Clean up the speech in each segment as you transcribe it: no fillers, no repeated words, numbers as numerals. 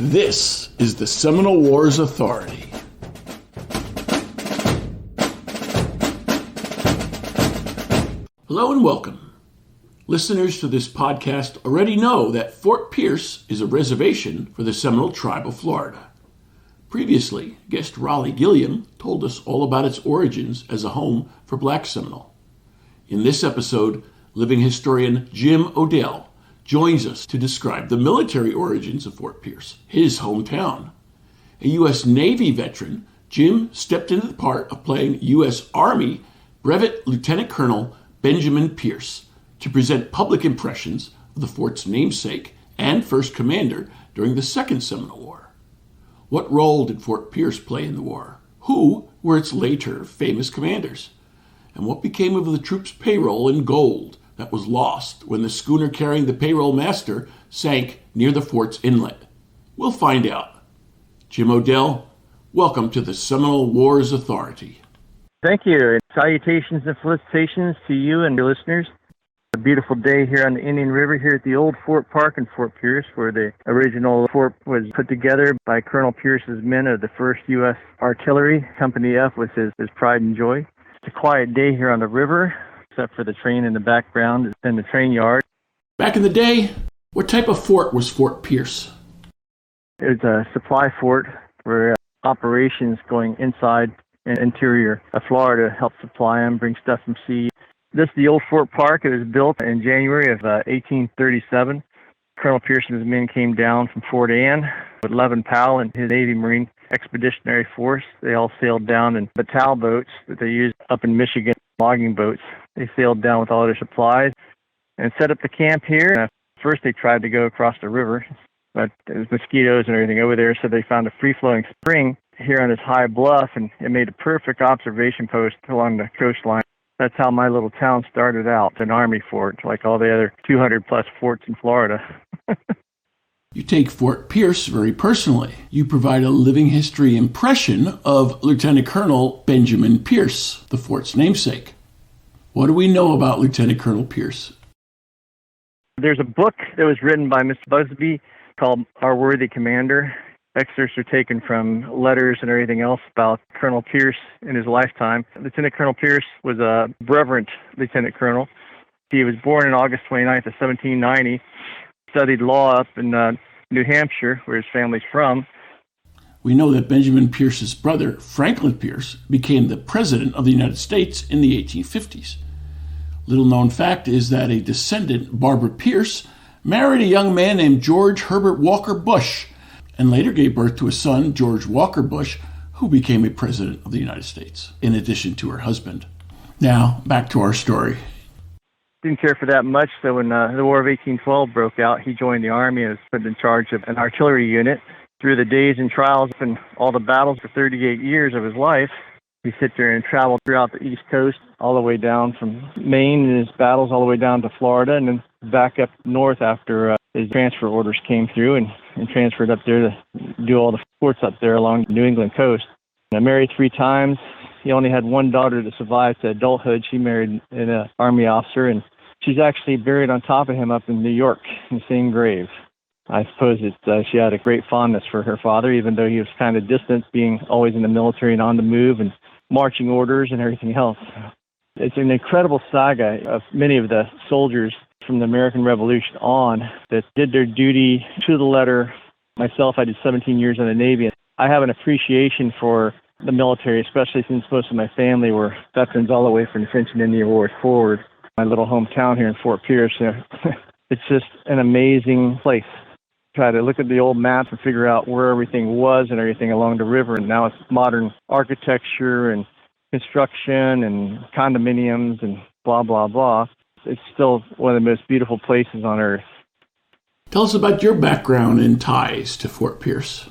This is the Seminole War's Authority. Hello and welcome. Listeners to this podcast already know that Fort Pierce is a reservation for the Seminole Tribe of Florida. Previously, guest Rollie Gilliam told us all about its origins as a home for Black Seminole. In this episode, living historian Jim Odell joins us to describe the military origins of Fort Pierce, his hometown. A U.S. Navy veteran, Jim stepped into the part of playing U.S. Army Brevet Lt. Colonel Benjamin Pierce to present public impressions of the fort's namesake and first commander during the Second Seminole War. What role did Fort Pierce play in the war? Who were its later famous commanders? And what became of the troops' payroll in gold that was lost when the schooner carrying the payroll master sank near the fort's inlet? We'll find out. Jim Odell, welcome to the Seminole War's Authority. Thank you. Salutations and felicitations to you and your listeners. A beautiful day here on the Indian River here at the old Fort Park in Fort Pierce, where the original fort was put together by Colonel Pierce's men of the 1st U.S. Artillery. Company F was his pride and joy. It's a quiet day here on the river, except for the train in the background and the train yard. Back in the day, what type of fort was Fort Pierce? It was a supply fort where operations going inside and interior of Florida helped supply them, bring stuff from sea. This is the old Fort Park. It was built in January of 1837. Colonel Pierce and his men came down from Fort Ann with Levin Powell and his Navy Marine Expeditionary Force. They all sailed down in battelle boats that they used up in Michigan, logging boats. They sailed down with all their supplies and set up the camp here. First they tried to go across the river, but there was mosquitoes and everything over there, so they found a free-flowing spring here on this high bluff, and it made a perfect observation post along the coastline. That's how my little town started out, an army fort, like all the other 200-plus forts in Florida. You take Fort Pierce very personally. You provide a living history impression of Lieutenant Colonel Benjamin Pierce, the fort's namesake. What do we know about Lieutenant Colonel Pierce? There's a book that was written by Miss Busby called Our Worthy Commander. Excerpts are taken from letters and everything else about Colonel Pierce in his lifetime. Lieutenant Colonel Pierce was a reverend lieutenant colonel. He was born on August 29th of 1790, studied law up in New Hampshire, where his family's from. We know that Benjamin Pierce's brother, Franklin Pierce, became the President of the United States in the 1850s. Little known fact is that a descendant, Barbara Pierce, married a young man named George Herbert Walker Bush, and later gave birth to a son, George Walker Bush, who became a president of the United States, in addition to her husband. Now, back to our story. Didn't care for that much, so when the War of 1812 broke out, he joined the Army and was put in charge of an artillery unit. Through the days and trials and all the battles for 38 years of his life, he sit there and traveled throughout the East Coast, all the way down from Maine in his battles, all the way down to Florida, and then back up north after his transfer orders came through and transferred up there to do all the forts up there along the New England coast. Married 3 times. He only had one daughter to survive to adulthood. She married an Army officer, and she's actually buried on top of him up in New York in the same grave. I suppose she had a great fondness for her father, even though he was kind of distant, being always in the military and on the move and marching orders and everything else. It's an incredible saga of many of the soldiers from the American Revolution on that did their duty to the letter. Myself, I did 17 years in the Navy. I have an appreciation for the military, especially since most of my family were veterans all the way from the French and Indian Wars forward. My little hometown here in Fort Pierce, it's just an amazing place. Try to look at the old maps and figure out where everything was and everything along the river. And now it's modern architecture and construction and condominiums and blah, blah, blah. It's still one of the most beautiful places on earth. Tell us about your background and ties to Fort Pierce.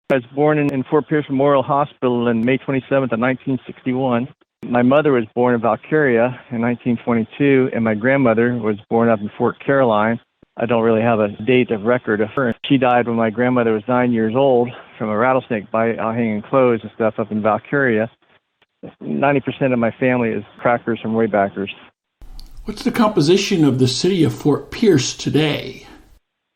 I was born in Fort Pierce Memorial Hospital on May 27th of 1961. My mother was born in Valkyria in 1922, and my grandmother was born up in Fort Caroline. I don't really have a date of record of her. She died when my grandmother was 9 years old from a rattlesnake bite out hanging clothes and stuff up in Valkyria. 90% of my family is crackers and waybackers. What's the composition of the city of Fort Pierce today?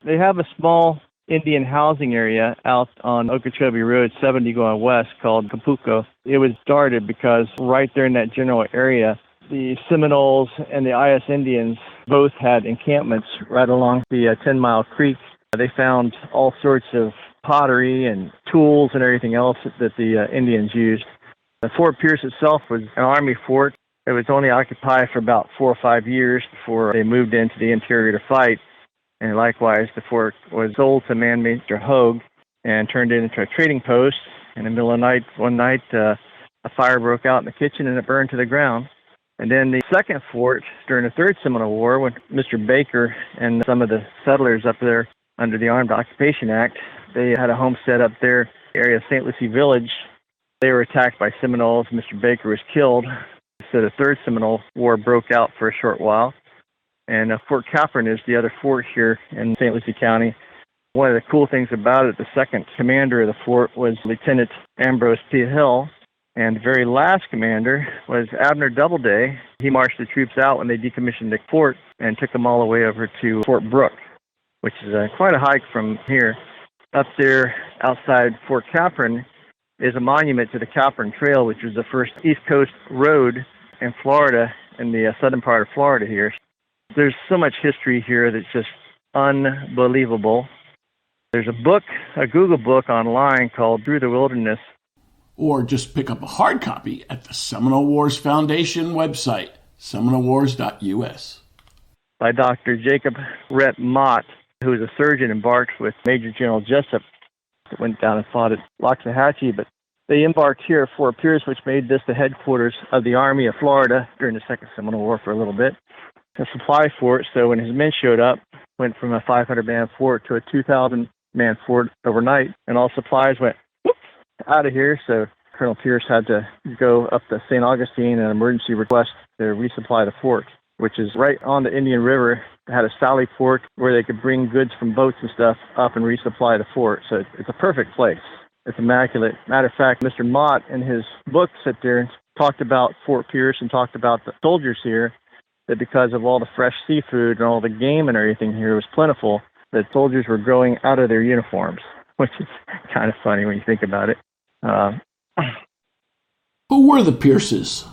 They have a small Indian housing area out on Okeechobee Road 70 going west called Capuco. It was started because right there in that general area, the Seminoles and the IS Indians both had encampments right along the 10-mile creek. They found all sorts of pottery and tools and everything else that the Indians used. The Fort Pierce itself was an Army fort. It was only occupied for about 4 or 5 years before they moved into the interior to fight. And likewise, the fort was sold to Manmaster Hogue and turned it into a trading post. In the middle of the night, one night, a fire broke out in the kitchen and it burned to the ground. And then the second fort, during the Third Seminole War, when Mr. Baker and some of the settlers up there under the Armed Occupation Act, they had a homestead up there, area of St. Lucie Village. They were attacked by Seminoles. Mr. Baker was killed. So the Third Seminole War broke out for a short while. And Fort Capron is the other fort here in St. Lucie County. One of the cool things about it, the second commander of the fort was Lieutenant Ambrose P. Hill. And the very last commander was Abner Doubleday. He marched the troops out when they decommissioned the fort and took them all the way over to Fort Brooke, which is quite a hike from here. Up there outside Fort Capron is a monument to the Capron Trail, which was the first East Coast road in Florida, in the southern part of Florida here. There's so much history here that's just unbelievable. There's a book, a Google book online called Through the Wilderness. Or just pick up a hard copy at the Seminole Wars Foundation website, seminolewars.us. By Dr. Jacob Rhett Mott, who was a surgeon embarked with Major General Jessup that went down and fought at Loxahatchee. But they embarked here at Fort Pierce, which made this the headquarters of the Army of Florida during the Second Seminole War for a little bit. A supply fort, so when his men showed up, went from a 500-man fort to a 2,000-man fort overnight, and all supplies went whoop, out of here. So Colonel Pierce had to go up to St. Augustine and an emergency request to resupply the fort, which is right on the Indian River. It had a sally port where they could bring goods from boats and stuff up and resupply the fort. So it's a perfect place. It's immaculate. Matter of fact, Mr. Mott in his book sit there and talked about Fort Pierce and talked about the soldiers here, that because of all the fresh seafood and all the game and everything here was plentiful, that soldiers were growing out of their uniforms, which is kind of funny when you think about it. Who were the Pierces?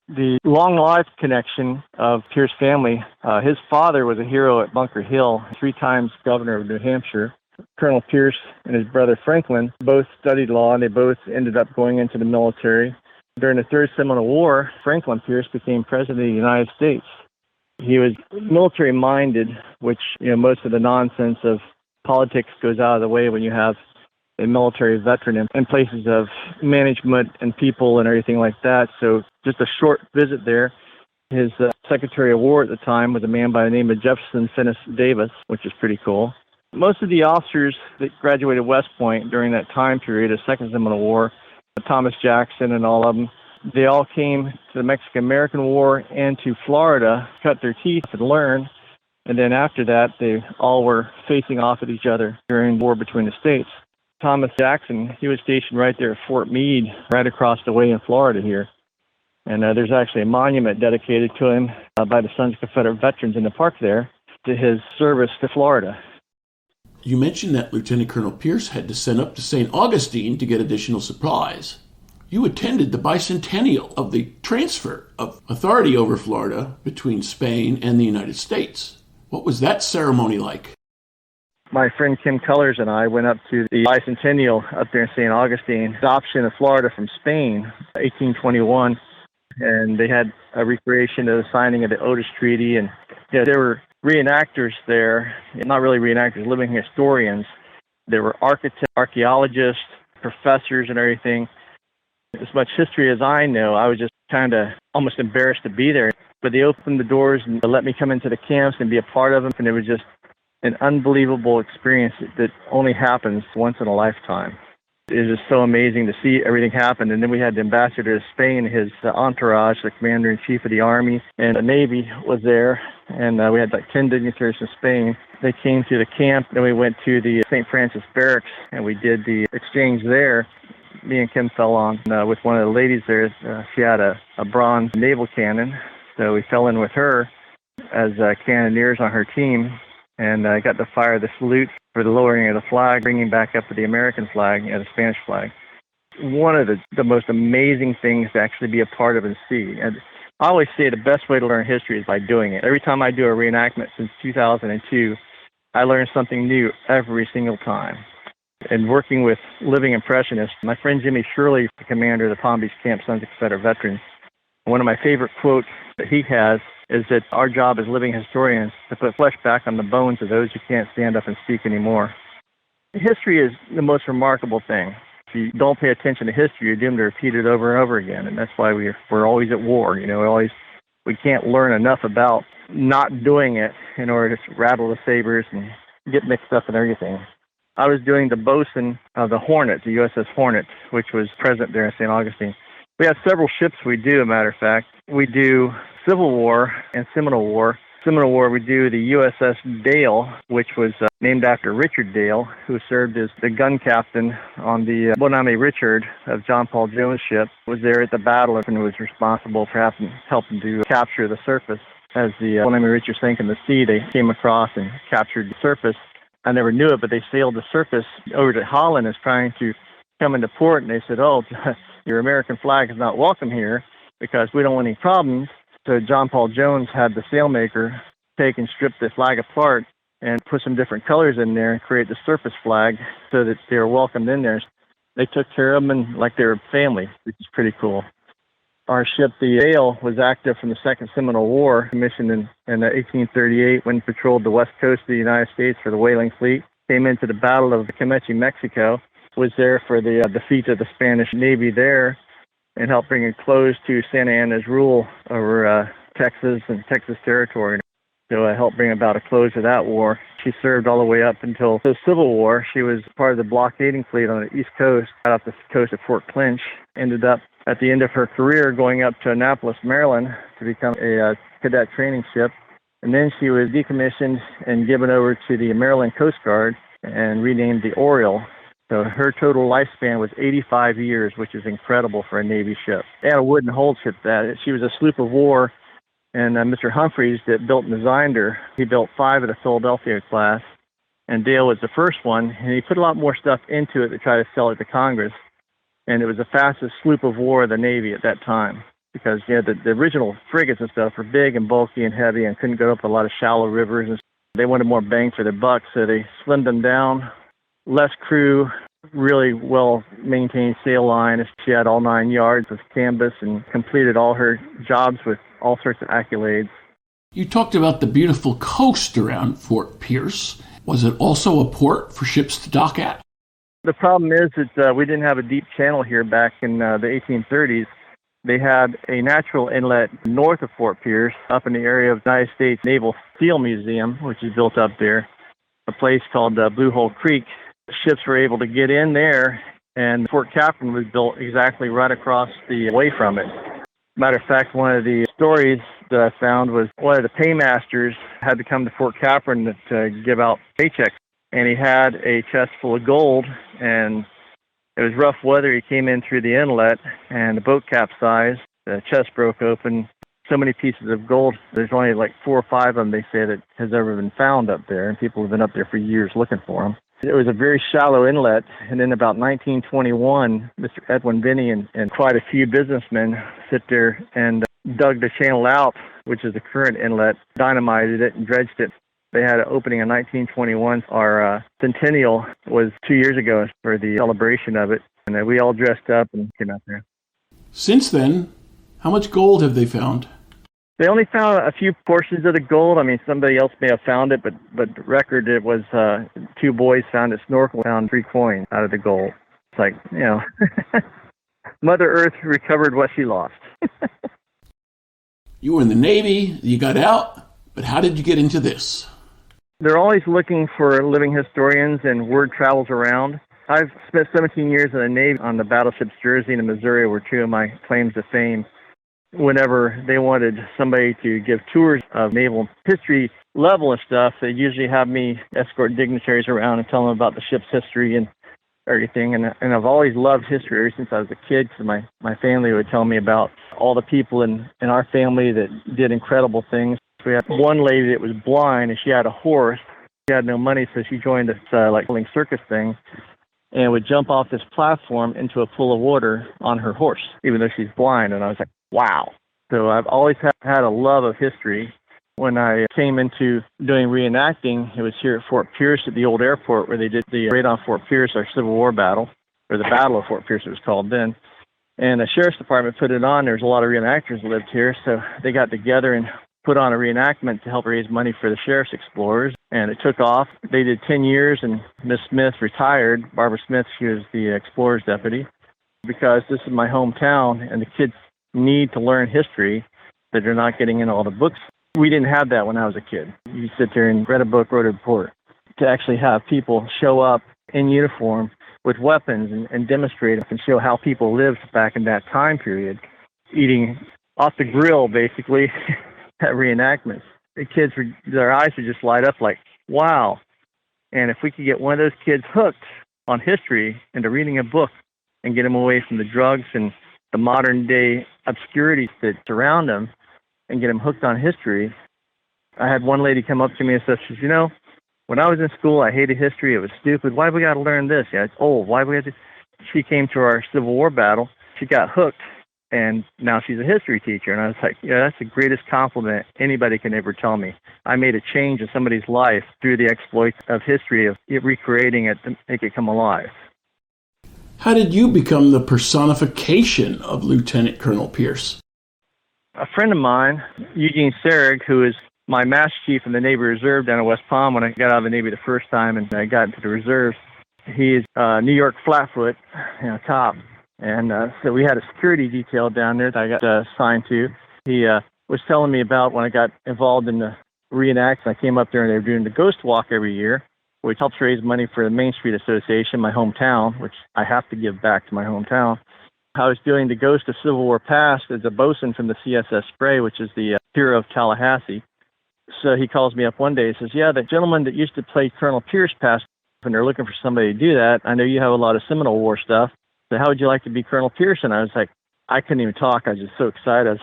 The long life connection of Pierce family, his father was a hero at Bunker Hill, 3 times governor of New Hampshire. Colonel Pierce and his brother Franklin both studied law, and they both ended up going into the military. During the Third Seminole War, Franklin Pierce became president of the United States. He was military-minded, which, most of the nonsense of politics goes out of the way when you have a military veteran in places of management and people and everything like that. So just a short visit there. His Secretary of War at the time was a man by the name of Jefferson Finis Davis, which is pretty cool. Most of the officers that graduated West Point during that time period of Second Seminole War, Thomas Jackson and all of them, they all came to the Mexican-American War and to Florida, cut their teeth and learn. And then after that, they all were facing off at each other during the war between the states. Thomas Jackson, he was stationed right there at Fort Meade, right across the way in Florida here. And there's actually a monument dedicated to him by the Sons of Confederate Veterans in the park there to his service to Florida. You mentioned that Lieutenant Colonel Pierce had to send up to St. Augustine to get additional supplies. You attended the bicentennial of the transfer of authority over Florida between Spain and the United States. What was that ceremony like? My friend Kim Cullers and I went up to the bicentennial up there in St. Augustine, adoption of Florida from Spain, 1821, and they had a recreation of the signing of the Otis Treaty, and there were reenactors there, not really reenactors, living historians. There were architects, archaeologists, professors, and everything. As much history as I know, I was just kind of almost embarrassed to be there. But they opened the doors and let me come into the camps and be a part of them, and it was just an unbelievable experience that only happens once in a lifetime. It was just so amazing to see everything happen. And then we had the ambassador to Spain, his entourage, the commander-in-chief of the Army and the Navy was there. And we had like 10 dignitaries from Spain. They came to the camp. Then we went to the St. Francis Barracks, and we did the exchange there. Me and Kim fell on with one of the ladies there. She had a bronze naval cannon, so we fell in with her as cannoneers on her team. And I got to fire the salute for the lowering of the flag, bringing back up to the American flag and the Spanish flag. One of the most amazing things to actually be a part of and see. And I always say the best way to learn history is by doing it. Every time I do a reenactment since 2002, I learn something new every single time. And working with living impressionists, my friend Jimmy Shirley, the commander of the Palm Beach Camp Sons of Confederate Veterans, one of my favorite quotes that he has is that our job as living historians to put flesh back on the bones of those who can't stand up and speak anymore. History is the most remarkable thing. If you don't pay attention to history, you're doomed to repeat it over and over again, and that's why we're always at war. We can't learn enough about not doing it in order to rattle the sabers and get mixed up in everything. I was doing the bosun of the Hornet, the USS Hornet, which was present there in St. Augustine. We have several ships we do, a matter of fact. We do Civil War and Seminole War. Seminole War, we do the USS Dale, which was named after Richard Dale, who served as the gun captain on the Bonami Richard of John Paul Jones' ship, was there at the battle and was responsible for helping to capture the surface. As the Bonami Richard sank in the sea, they came across and captured the surface. I never knew it, but they sailed the surface over to Holland as trying to come into port, and they said, "Oh, your American flag is not welcome here because we don't want any problems." So John Paul Jones had the sailmaker take and strip the flag apart and put some different colors in there and create the surface flag so that they were welcomed in there. They took care of them like they were family, which is pretty cool. Our ship, the Dale, was active from the Second Seminole War, commissioned in 1838 when patrolled the west coast of the United States for the whaling fleet. Came into the Battle of Campeche, Mexico, was there for the defeat of the Spanish Navy there, and helped bring a close to Santa Anna's rule over Texas and Texas territory. So I helped bring about a close to that war. She served all the way up until the Civil War. She was part of the blockading fleet on the East Coast, right off the coast of Fort Clinch. Ended up at the end of her career going up to Annapolis, Maryland to become a cadet training ship. And then she was decommissioned and given over to the Maryland Coast Guard and renamed the Oriole. So her total lifespan was 85 years, which is incredible for a Navy ship. They had a wooden hull ship that. She was a sloop of war, and Mr. Humphreys that built and designed her, he built 5 of the Philadelphia class, and Dale was the first one, and he put a lot more stuff into it to try to sell it to Congress. And it was the fastest sloop of war of the Navy at that time because the original frigates and stuff were big and bulky and heavy and couldn't go up a lot of shallow rivers. And they wanted more bang for their buck, so they slimmed them down. Less crew, really well-maintained sail line. She had all 9 yards of canvas and completed all her jobs with all sorts of accolades. You talked about the beautiful coast around Fort Pierce. Was it also a port for ships to dock at? The problem is that we didn't have a deep channel here back in the 1830s. They had a natural inlet north of Fort Pierce up in the area of the United States Naval Steel Museum, which is built up there, a place called Blue Hole Creek. Ships were able to get in there, and Fort Capron was built exactly right across the way from it. Matter of fact, one of the stories that I found was one of the paymasters had to come to Fort Capron to give out paychecks, and he had a chest full of gold, and it was rough weather. He came in through the inlet, and the boat capsized. The chest broke open. So many pieces of gold. There's only like 4 or 5 of them, they say, that has ever been found up there, and people have been up there for years looking for them. It was a very shallow inlet, and in about 1921, Mr. Edwin Binney and quite a few businessmen sit there and dug the channel out, which is the current inlet, dynamited it and dredged it. They had an opening in 1921. Our centennial was 2 years ago for the celebration of it, and we all dressed up and came out there. Since then, how much gold have they found? They only found a few portions of the gold. I mean, somebody else may have found it, but record it was 2 boys found a snorkel, found 3 coins out of the gold. It's like, Mother Earth recovered what she lost. You were in the Navy, you got out, but how did you get into this? They're always looking for living historians, and word travels around. I've spent 17 years in the Navy on the battleships Jersey and Missouri were 2 of my claims to fame. Whenever they wanted somebody to give tours of naval history level and stuff, they usually have me escort dignitaries around and tell them about the ship's history and everything. And I've always loved history ever since I was a kid, because my family would tell me about all the people in our family that did incredible things. We had one lady that was blind, and she had a horse. She she had no money, so she joined this like circus thing, and would jump off this platform into a pool of water on her horse, even though she's blind. And I was like, wow. So I've always had a love of history. When I came into doing reenacting, it was here at Fort Pierce at the old airport where they did the raid on Fort Pierce, our Civil War battle, or the Battle of Fort Pierce it was called then. And the sheriff's department put it on. There's a lot of reenactors lived here, so they got together and put on a reenactment to help raise money for the sheriff's explorers. And it took off. They did 10 years, and Miss Smith retired. Barbara Smith, she was the explorer's deputy, because this is my hometown, and the kids need to learn history that they're not getting in all the books. We didn't have that when I was a kid. You sit there and read a book, wrote a report. To actually have people show up in uniform with weapons and demonstrate and show how people lived back in that time period, eating off the grill, basically, at reenactments. The kids, their eyes would just light up like, wow. And if we could get one of those kids hooked on history into reading a book and get them away from the drugs and the modern day obscurities that surround them and get them hooked on history. I had one lady come up to me and said, she says, when I was in school, I hated history. It was stupid. Why do we got to learn this? Yeah, it's old. Why do we have to? She came to our Civil War battle. She got hooked, and now she's a history teacher. And I was like, yeah, that's the greatest compliment anybody can ever tell me. I made a change in somebody's life through the exploits of history, of recreating it to make it come alive. How did you become the personification of Lieutenant Colonel Pierce? A friend of mine, Eugene Serig, who is my Master Chief in the Navy Reserve down in West Palm when I got out of the Navy the first time and I got into the reserves. He's New York Flatfoot, top. And so we had a security detail down there that I got assigned to. He was telling me about when I got involved in the reenacts. I came up there and they were doing the Ghost Walk every year, which helps raise money for the Main Street Association, my hometown, which I have to give back to my hometown. I was doing the Ghost of Civil War Past as a bosun from the CSS Spray, which is the hero of Tallahassee. So he calls me up one day and says, yeah, the gentleman that used to play Colonel Pierce passed, and they're looking for somebody to do that. I know you have a lot of Seminole War stuff. So how would you like to be Colonel Pierce? And I was like, I couldn't even talk. I was just so excited. I was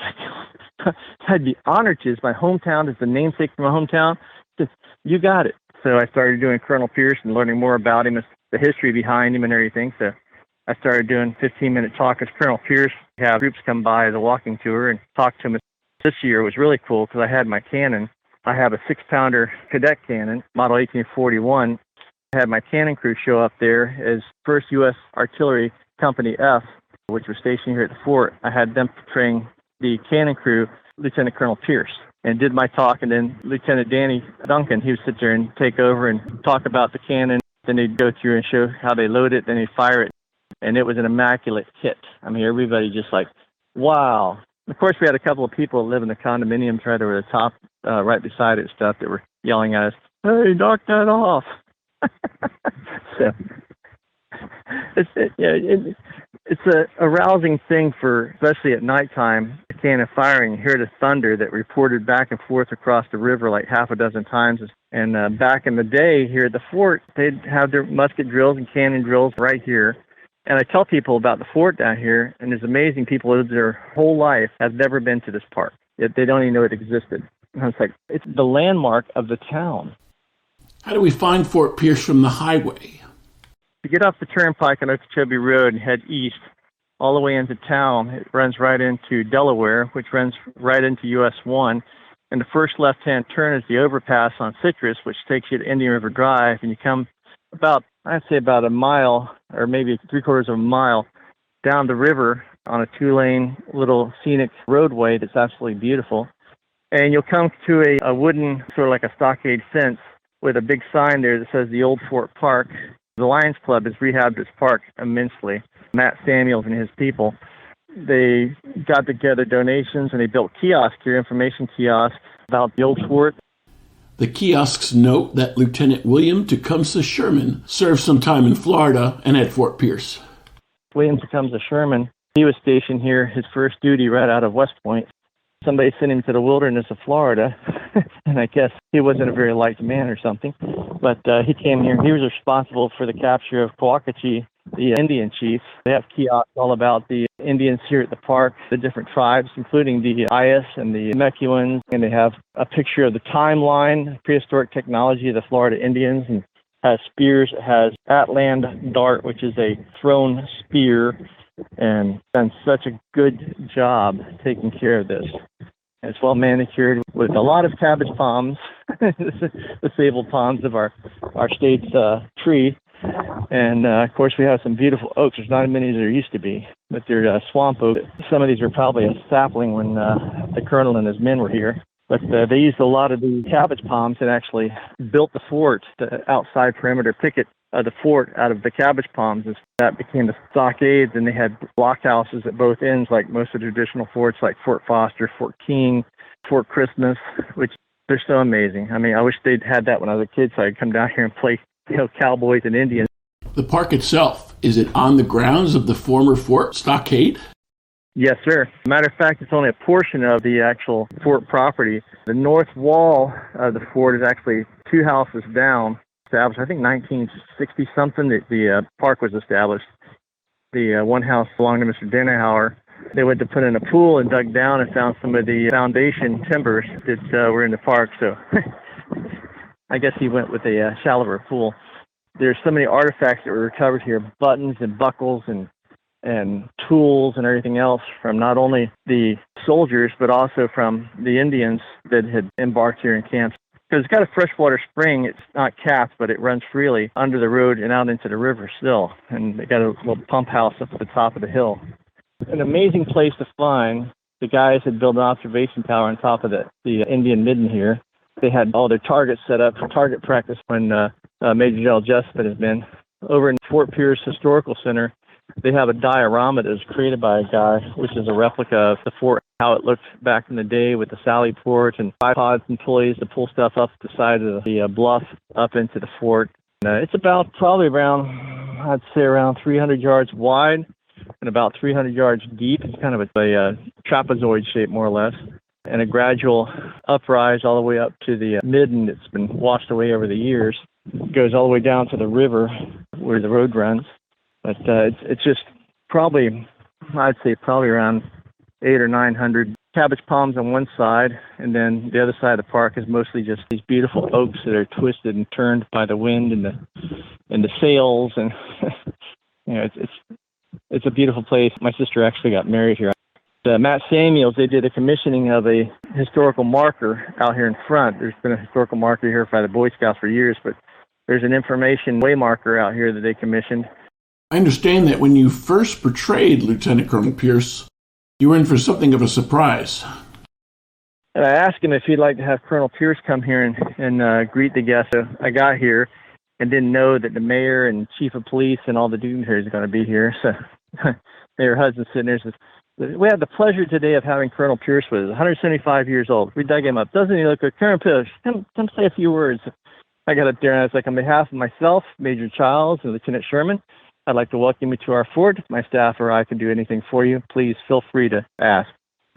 like, I'd be honored to. It's my hometown. It's the namesake for my hometown. Just, you got it. So I started doing Colonel Pierce and learning more about him, the history behind him and everything. So I started doing 15-minute talk as Colonel Pierce. Have groups come by as a walking tour and talk to him. This year was really cool because I had my cannon. I have a 6-pounder cadet cannon, model 1841. I had my cannon crew show up there as 1st U.S. Artillery Company F, which was stationed here at the fort. I had them portraying the cannon crew, Lieutenant Colonel Pierce, and did my talk. And then Lieutenant Danny Duncan, he would sit there and take over and talk about the cannon. Then they'd go through and show how they load it. Then they'd fire it. And it was an immaculate hit. I mean, everybody just like, wow. Of course, we had a couple of people that live in the condominiums right over the top, right beside it and stuff, that were yelling at us, hey, knock that off. So it's a rousing thing for, especially at nighttime, the cannon firing, you hear the thunder that reported back and forth across the river like half a dozen times. And back in the day here at the fort, they'd have their musket drills and cannon drills right here. And I tell people about the fort down here, and there's amazing people who live their whole life have never been to this park. Yet they don't even know it existed. And I was like, it's the landmark of the town. How do we find Fort Pierce from the highway? To get off the turnpike on Okeechobee Road and head east all the way into town, it runs right into Delaware, which runs right into US 1. And the first left-hand turn is the overpass on Citrus, which takes you to Indian River Drive. And you come I'd say about a mile or maybe 3/4 of a mile down the river on a 2-lane little scenic roadway that's absolutely beautiful. And you'll come to a wooden, sort of like a stockade fence with a big sign there that says the Old Fort Park. The Lions Club has rehabbed this park immensely. Matt Samuels and his people, they got together donations and they built kiosks here, information kiosks about the old fort. The kiosks note that Lieutenant William Tecumseh Sherman served some time in Florida and at Fort Pierce. William Tecumseh Sherman, he was stationed here, his first duty right out of West Point. Somebody sent him to the wilderness of Florida, and I guess he wasn't a very liked man or something. But he came here. He was responsible for the capture of Coacachee, the Indian chief. They have kiosks all about the Indians here at the park, the different tribes, including the Ayas and the Mecuans, and they have a picture of the timeline, prehistoric technology of the Florida Indians, and has spears. It has Atland dart, which is a thrown spear, and done such a good job taking care of this. It's well manicured with a lot of cabbage palms, the sable palms of our state's tree. And, of course, we have some beautiful oaks. There's not as many as there used to be, but they're swamp oaks. Some of these are probably a sapling when the colonel and his men were here. But they used a lot of the cabbage palms and actually built the fort, the outside perimeter picket of the fort out of the cabbage palms. That became the stockades, and they had blockhouses at both ends, like most of the traditional forts, like Fort Foster, Fort King, Fort Christmas, which they're so amazing. I mean, I wish they'd had that when I was a kid so I could come down here and play cowboys and Indians. The park itself, is it on the grounds of the former fort stockade? Yes, sir. Matter of fact, it's only a portion of the actual fort property. The north wall of the fort is actually 2 houses down, established, I think, 1960-something, that the park was established. The one house belonged to Mr. Dennerhauer. They went to put in a pool and dug down and found some of the foundation timbers that were in the park, so I guess he went with a shallower pool. There's so many artifacts that were recovered here, buttons and buckles and tools and everything else from not only the soldiers, but also from the Indians that had embarked here in camps. Because it's got a freshwater spring. It's not capped, but it runs freely under the road and out into the river still. And they got a little pump house up at the top of the hill. An amazing place to find. The guys had built an observation tower on top of the Indian midden here. They had all their targets set up for target practice when Major General Jessup has been. Over in Fort Pierce Historical Center, they have a diorama that was created by a guy, which is a replica of the fort, how it looked back in the day with the sally port and bipods and pulleys to pull stuff up the side of the bluff up into the fort. It's about probably around, I'd say around 300 yards wide and about 300 yards deep. It's kind of a trapezoid shape, more or less, and a gradual uprise all the way up to the midden that's been washed away over the years. It goes all the way down to the river where the road runs. But it's just probably, I'd say probably around 800 or 900 cabbage palms on one side, and then the other side of the park is mostly just these beautiful oaks that are twisted and turned by the wind and the sails, and it's a beautiful place. My sister actually got married here. Matt Samuels, they did a commissioning of a historical marker out here in front. There's been a historical marker here by the Boy Scouts for years, but there's an information way marker out here that they commissioned. I understand that when you first portrayed Lieutenant Colonel Pierce, you were in for something of a surprise. And I asked him if he'd like to have Colonel Pierce come here and greet the guests. So I got here and didn't know that the mayor and chief of police and all the dignitaries are going to be here. So Mayor Hudson's sitting there and says, "We have the pleasure today of having Colonel Pierce with us, 175 years old. We dug him up. Doesn't he look good? Colonel Pierce, come say a few words." I got up there and I was like, "On behalf of myself, Major Childs, and Lieutenant Sherman, I'd like to welcome you to our fort. My staff or I can do anything for you. Please feel free to ask."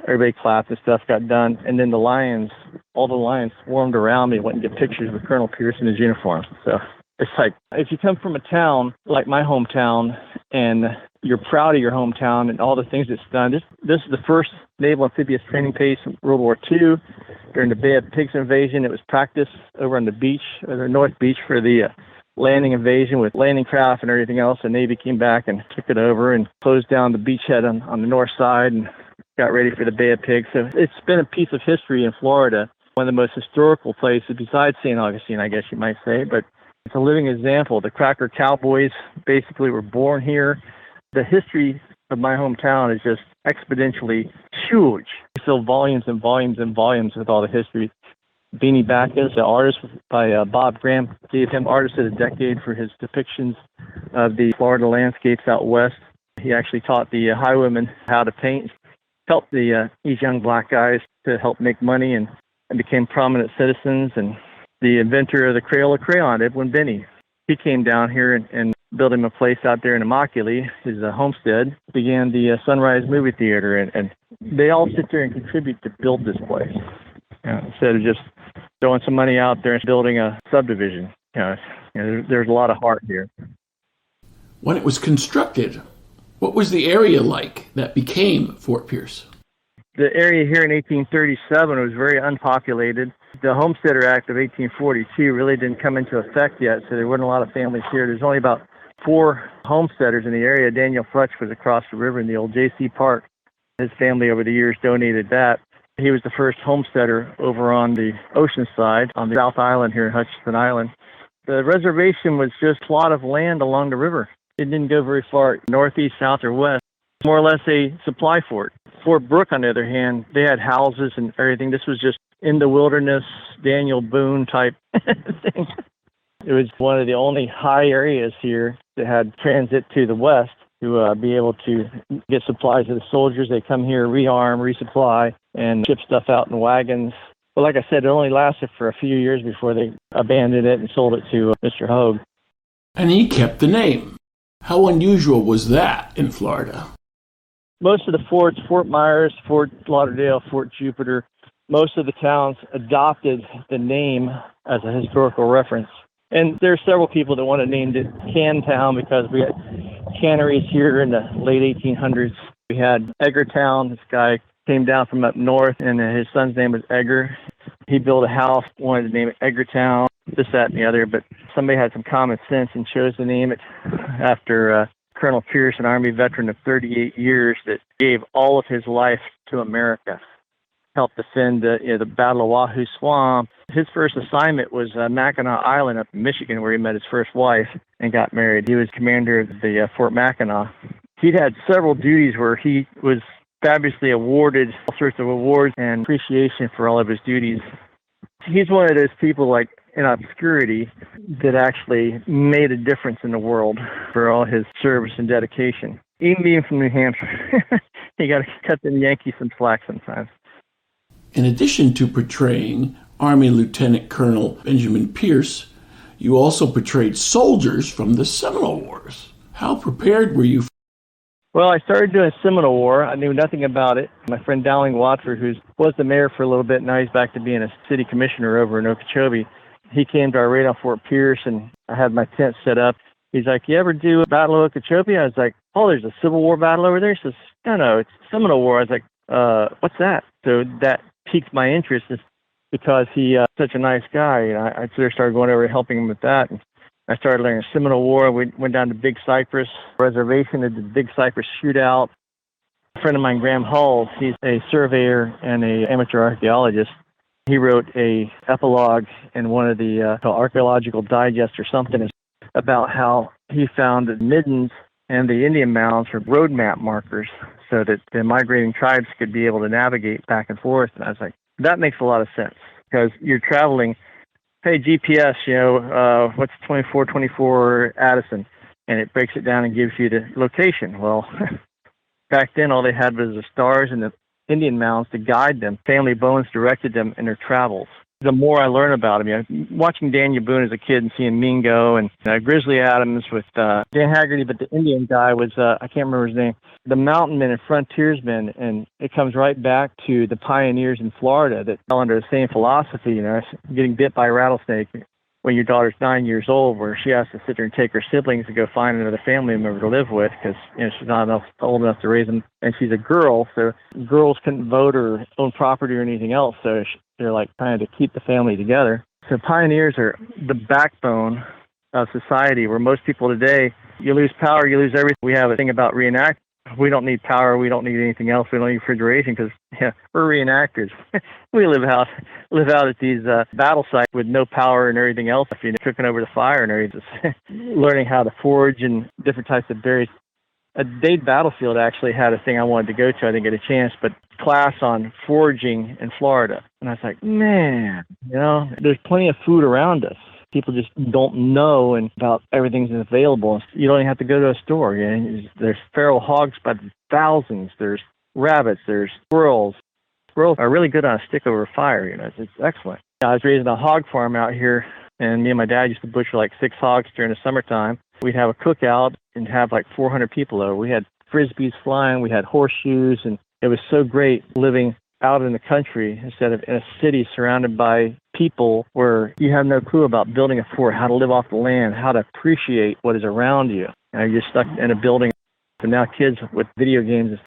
Everybody clapped and stuff got done. And then all the lions swarmed around me, went and get pictures with Colonel Pierce in his uniform. So it's like, if you come from a town like my hometown and you're proud of your hometown and all the things it's done, this is the first naval amphibious training base in World War II. During the Bay of Pigs invasion, it was practiced over on the beach, or the North Beach, for the landing invasion with landing craft and everything else. The Navy came back and took it over and closed down the beachhead on the north side and got ready for the Bay of Pigs. So it's been a piece of history in Florida, one of the most historical places besides St. Augustine, I guess you might say. But it's a living example. The Cracker Cowboys basically were born here. The history of my hometown is just exponentially huge. We fill volumes and volumes and volumes with all the history. Beanie Backus, the artist by Bob Graham, gave him Artist of the Decade for his depictions of the Florida landscapes out west. He actually taught the highwaymen how to paint, helped these young black guys to help make money and became prominent citizens. And the inventor of the Crayola crayon, Edwin Binney, he came down here and built him a place out there in Immokalee, his homestead, began the Sunrise Movie Theater. And they all sit there and contribute to build this place. Instead of just throwing some money out there and building a subdivision. There's a lot of heart here. When it was constructed, What was the area like that became Fort Pierce? The area here in 1837 was very unpopulated. The Homesteader Act of 1842 really didn't come into effect yet, so there weren't a lot of families here. There's only about 4 homesteaders in the area. Daniel Futch was across the river in the old J.C. Park. His family over the years donated that. He was the first homesteader over on the ocean side, on the South Island here in Hutchinson Island. The reservation was just a plot of land along the river. It didn't go very far northeast, south, or west. More or less a supply fort. Fort Brooke, on the other hand, they had houses and everything. This was just in the wilderness, Daniel Boone type thing. It was one of the only high areas here that had transit to the west to be able to get supplies to the soldiers. They come here, rearm, resupply, and ship stuff out in wagons. But like I said, it only lasted for a few years before they abandoned it and sold it to Mr. Hogue. And he kept the name. How unusual was that in Florida? Most of the forts, Fort Myers, Fort Lauderdale, Fort Jupiter, most of the towns adopted the name as a historical reference. And there are several people that want to name it Cantown because we had canneries here in the late 1800s. We had Eggertown. This guy came down from up north, and his son's name was Egger. He built a house, wanted to name it Eggertown, this, that, and the other, but somebody had some common sense and chose to name it after Colonel Pierce, an Army veteran of 38 years that gave all of his life to America, helped defend the Battle of Wahoo Swamp. His first assignment was Mackinac Island up in Michigan, where he met his first wife and got married. He was commander of the Fort Mackinac. He'd had several duties where he was fabulously awarded all sorts of awards and appreciation for all of his duties. He's one of those people, like, in obscurity that actually made a difference in the world for all his service and dedication. Even being from New Hampshire, you got to cut the Yankees some slack sometimes. In addition to portraying Army Lieutenant Colonel Benjamin Pierce, you also portrayed soldiers from the Seminole Wars. How prepared were you? Well, I started doing Seminole War. I knew nothing about it. My friend Dowling Watford, who was the mayor for a little bit, now he's back to being a city commissioner over in Okeechobee. He came to our raid on Fort Pierce, and I had my tent set up. He's like, "You ever do a Battle of Okeechobee?" I was like, "Oh, there's a Civil War battle over there." He says, No, it's Seminole War. I was like, "What's that?" So that piqued my interest because he's such a nice guy. And I sort of started going over and helping him with that. And I started learning Seminole War. We went down to Big Cypress Reservation and did the Big Cypress shootout. A friend of mine, Graham Hull, he's a surveyor and an amateur archaeologist. He wrote a epilogue in one of the Archaeological Digest or something about how he found that middens and the Indian mounds were road map markers so that the migrating tribes could be able to navigate back and forth. And I was like, that makes a lot of sense because you're traveling, hey, GPS, what's 2424 Addison? And it breaks it down and gives you the location. Well, back then all they had was the stars and the Indian mounds to guide them. Family Bones directed them in their travels. The more I learn about him, watching Daniel Boone as a kid and seeing Mingo and Grizzly Adams with Dan Haggerty, but the Indian guy was, I can't remember his name, the mountain men and frontiersmen, and it comes right back to the pioneers in Florida that fell under the same philosophy, getting bit by a rattlesnake when your daughter's 9 years old, where she has to sit there and take her siblings to go find another family member to live with because she's not old enough to raise them, and she's a girl, so girls couldn't vote or own property or anything else, so they're like trying to keep the family together. So pioneers are the backbone of society, where most people today, you lose power, you lose everything. We have a thing about reenact. We don't need power. We don't need anything else. We don't need refrigeration because we're reenactors. We live out at these battle sites with no power and everything else. Cooking over the fire and everything, learning how to forge and different types of berries. Dade Battlefield actually had a thing I wanted to go to. I didn't get a chance, but class on foraging in Florida. And I was like, man, there's plenty of food around us. People just don't know about everything that's available. You don't even have to go to a store. There's feral hogs by the thousands. There's rabbits. There's squirrels. Squirrels are really good on a stick over fire. It's excellent. I was raising a hog farm out here, and me and my dad used to butcher like 6 hogs during the summertime. We'd have a cookout and have like 400 people over. We had frisbees flying. We had horseshoes, and it was so great living out in the country instead of in a city surrounded by people where you have no clue about building a fort, how to live off the land, how to appreciate what is around you. You're stuck in a building. So now kids with video games,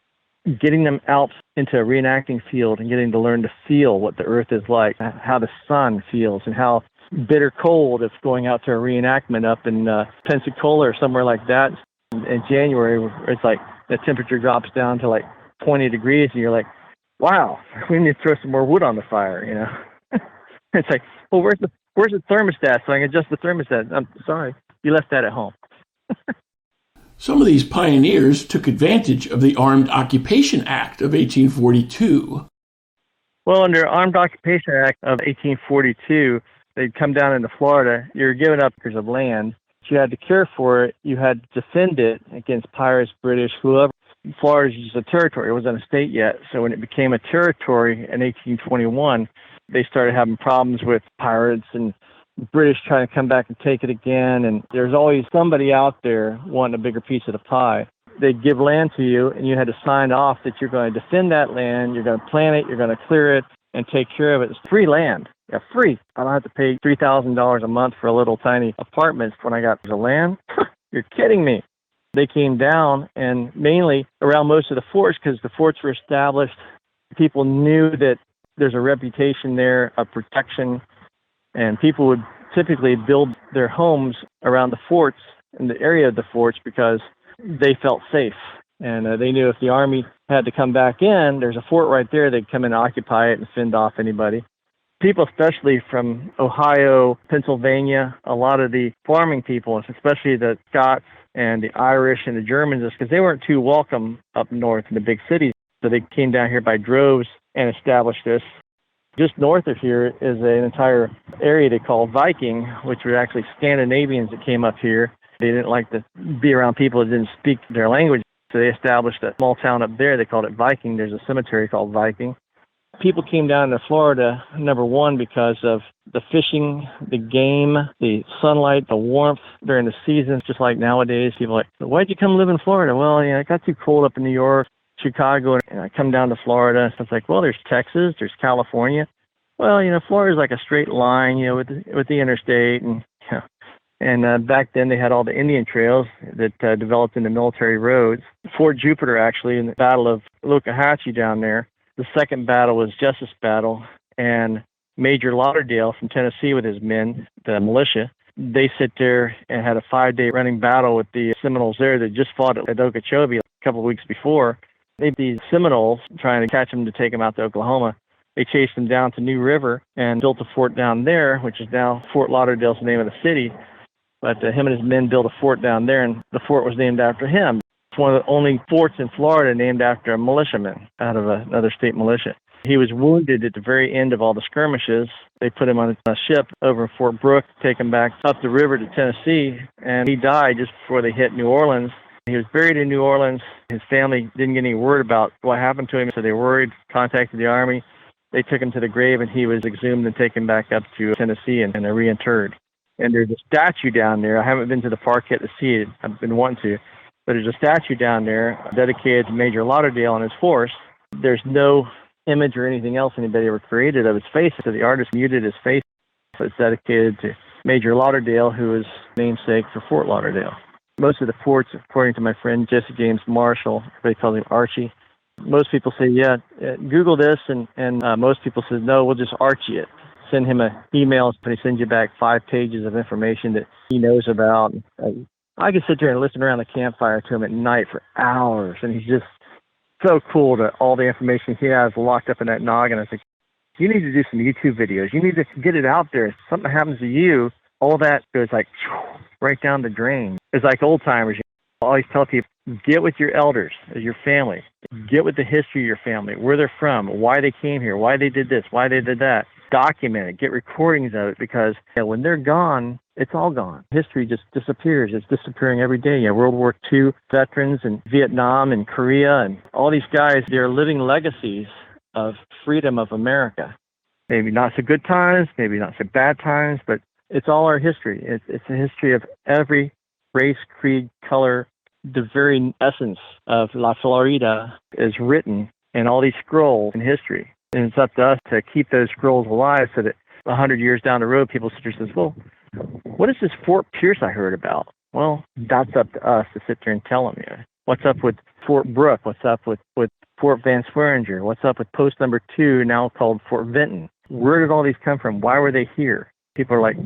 getting them out into a reenacting field and getting to learn to feel what the earth is like, how the sun feels, and how bitter cold it's going out to a reenactment up in Pensacola or somewhere like that in January, where it's like the temperature drops down to like 20 degrees, and you're like, wow, we need to throw some more wood on the fire, you know? It's like, well, where's the thermostat so I can adjust the thermostat? I'm sorry, you left that at home. Some of these pioneers took advantage of the Armed Occupation Act of 1842. Well, under Armed Occupation Act of 1842, they'd come down into Florida. You're given up acres of land. You had to care for it. You had to defend it against pirates, British, whoever. Florida was just a territory. It wasn't a state yet. So when it became a territory in 1821, they started having problems with pirates and British trying to come back and take it again. And there's always somebody out there wanting a bigger piece of the pie. They'd give land to you, and you had to sign off that you're going to defend that land, you're going to plant it, you're going to clear it, and take care of it. It's free land. Yeah, free. I don't have to pay $3,000 a month for a little tiny apartment when I got the land. You're kidding me. They came down, and mainly around most of the forts, because the forts were established. People knew that there's a reputation there of protection, and people would typically build their homes around the forts, in the area of the forts, because they felt safe. And they knew if the army had to come back in, there's a fort right there, they'd come in and occupy it and fend off anybody. People, especially from Ohio, Pennsylvania, a lot of the farming people, especially the Scots and the Irish and the Germans, because they weren't too welcome up north in the big cities. So they came down here by droves and established this. Just north of here is an entire area they call Viking, which were actually Scandinavians that came up here. They didn't like to be around people that didn't speak their language, so they established a small town up there. They called it Viking. There's a cemetery called Viking. People came down to Florida, number one, because of the fishing, the game, the sunlight, the warmth during the season. Just like nowadays, people are like, why'd you come live in Florida? Well, it got too cold up in New York, Chicago, and I come down to Florida. So it's like, well, there's Texas, there's California. Well, Florida's like a straight line, with the interstate. And back then they had all the Indian trails that developed into military roads. Fort Jupiter, actually, in the Battle of Lokahatchee down there, the second battle was Justice Battle, and Major Lauderdale from Tennessee with his men, the militia, they sit there and had a 5-day running battle with the Seminoles there that just fought at Okeechobee a couple of weeks before. The Seminoles, trying to catch them to take them out to Oklahoma, they chased them down to New River and built a fort down there, which is now Fort Lauderdale's the name of the city. But him and his men built a fort down there, and the fort was named after him. It's one of the only forts in Florida named after a militiaman out of another state militia. He was wounded at the very end of all the skirmishes. They put him on a ship over in Fort Brooke, take him back up the river to Tennessee, and he died just before they hit New Orleans. He was buried in New Orleans. His family didn't get any word about what happened to him, so they worried, contacted the Army. They took him to the grave, and he was exhumed and taken back up to Tennessee and reinterred. And there's a statue down there. I haven't been to the park yet to see it. I've been wanting to. But there's a statue down there dedicated to Major Lauderdale and his force. There's no image or anything else anybody ever created of his face, so the artist muted his face. So it's dedicated to Major Lauderdale, who is namesake for Fort Lauderdale. Most of the forts, according to my friend Jesse James Marshall, they call him Archie. Most people say, Google this, and most people say, no, we'll just Archie it. Send him an email, and he sends you back 5 pages of information that he knows about. I can sit there and listen around the campfire to him at night for hours, and he's just so cool to all the information he has locked up in that noggin. I think, you need to do some YouTube videos. You need to get it out there. If something happens to you, all that goes like right down the drain. It's like old timers. I always tell people, get with your elders, your family. Get with the history of your family, where they're from, why they came here, why they did this, why they did that. Document it, get recordings of it, because when they're gone, it's all gone. History just disappears. It's disappearing every day. World War II veterans and Vietnam and Korea and all these guys, they're living legacies of freedom of America. Maybe not so good times, maybe not so bad times, but it's all our history. It's a history of every race, creed, color. The very essence of La Florida is written in all these scrolls in history. And it's up to us to keep those scrolls alive so that 100 years down the road, people sit there and says, well, what is this Fort Pierce I heard about? Well, that's up to us to sit there and tell them. What's up with Fort Brooke? What's up with Fort Van Sweringer? What's up with post number 2, now called Fort Vinton? Where did all these come from? Why were they here? People are like,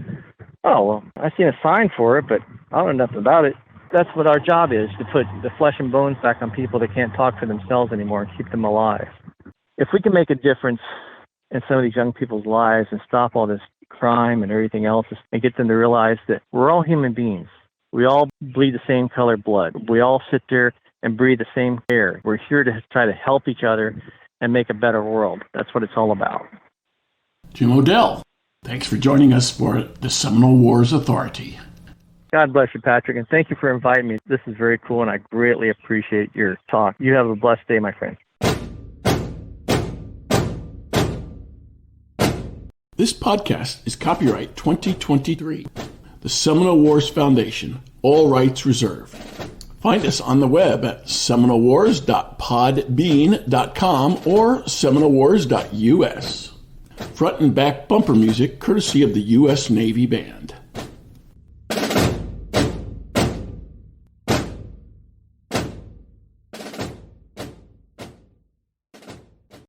oh, well, I seen a sign for it, but I don't know nothing about it. That's what our job is, to put the flesh and bones back on people that can't talk for themselves anymore and keep them alive. If we can make a difference in some of these young people's lives and stop all this crime and everything else and get them to realize that we're all human beings. We all bleed the same colored blood. We all sit there and breathe the same air. We're here to try to help each other and make a better world. That's what it's all about. Jim Odell, thanks for joining us for the Seminole War's Authority. God bless you, Patrick, and thank you for inviting me. This is very cool, and I greatly appreciate your talk. You have a blessed day, my friend. This podcast is copyright 2023. The Seminole Wars Foundation, all rights reserved. Find us on the web at seminolewars.podbean.com or seminolewars.us. Front and back bumper music courtesy of the U.S. Navy Band.